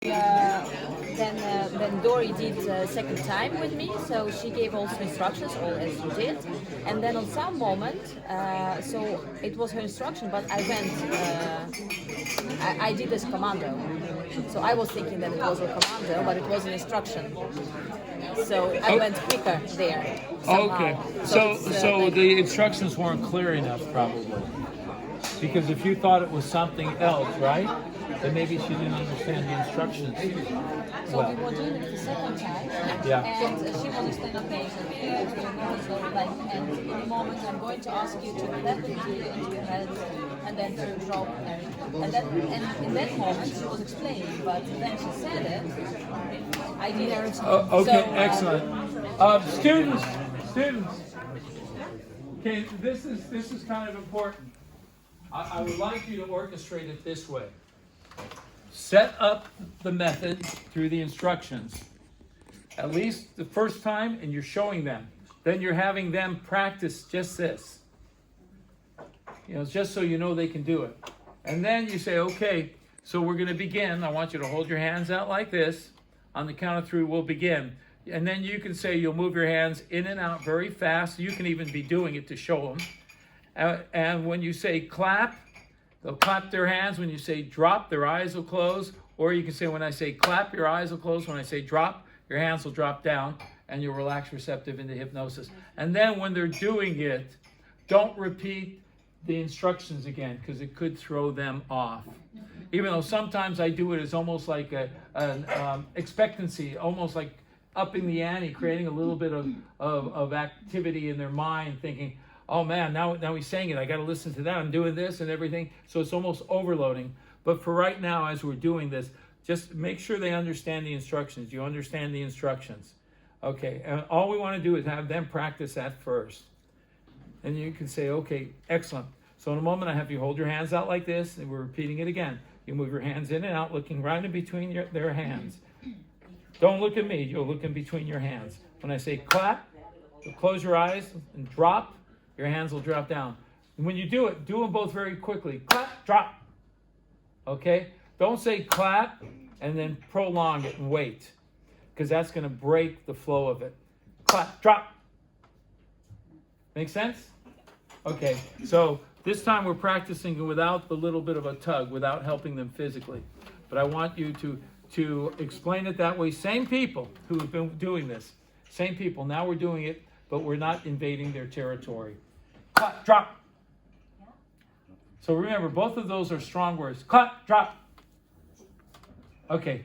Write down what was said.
Then Dory did second time with me, so she gave also instructions, all as you did. And then on some moment, so it was her instruction, but I went, I did this commando. So I was thinking that it was a commando, but it was an instruction. So I went quicker there. Somehow. Okay. So like, the instructions weren't clear enough, probably. Because if you thought it was something else, right? Then maybe she didn't understand the instructions. So we were doing it the second time, Yeah. and she was explaining me, so like, and in a moment I'm going to ask you to clap into your hands and then to drop, and in that moment she was explaining, but then she said it, I didn't. Okay, So, excellent. Students. Okay, this is kind of important. I would like you to orchestrate it this way. Set up the method through the instructions. At least the first time, and you're showing them. Then you're having them practice just this. Just so you know they can do it. And then you say, okay, so we're going to begin. I want you to hold your hands out like this. On the count of 3, we'll begin. And then you can say you'll move your hands in and out very fast. You can even be doing it to show them. And when you say clap, they'll clap their hands. When you say drop, their eyes will close. Or you can say, when I say clap, your eyes will close. When I say drop, your hands will drop down, and you'll relax receptive into hypnosis. And then when they're doing it, don't repeat the instructions again, because it could throw them off. Even though sometimes I do it as almost like an expectancy, almost like upping the ante, creating a little bit of activity in their mind, thinking, oh man, now he's saying it, I got to listen to that, I'm doing this and everything. So it's almost overloading. But for right now, as we're doing this, just make sure they understand the instructions. You understand the instructions. Okay, and all we want to do is have them practice that first. And you can say, okay, excellent. So in a moment, I have you hold your hands out like this, and we're repeating it again. You move your hands in and out, looking right in between their hands. Don't look at me, you'll look in between your hands. When I say clap, you'll close your eyes and drop, your hands will drop down. And when you do it, do them both very quickly. Clap, drop. Okay? Don't say clap and then prolong it and wait, because that's going to break the flow of it. Clap, drop. Make sense? Okay, so this time we're practicing without the little bit of a tug, without helping them physically. But I want you to explain it that way. Same people who have been doing this. Same people. Now we're doing it, but we're not invading their territory. Clap, drop. So remember, both of those are strong words. Clap, drop. Okay,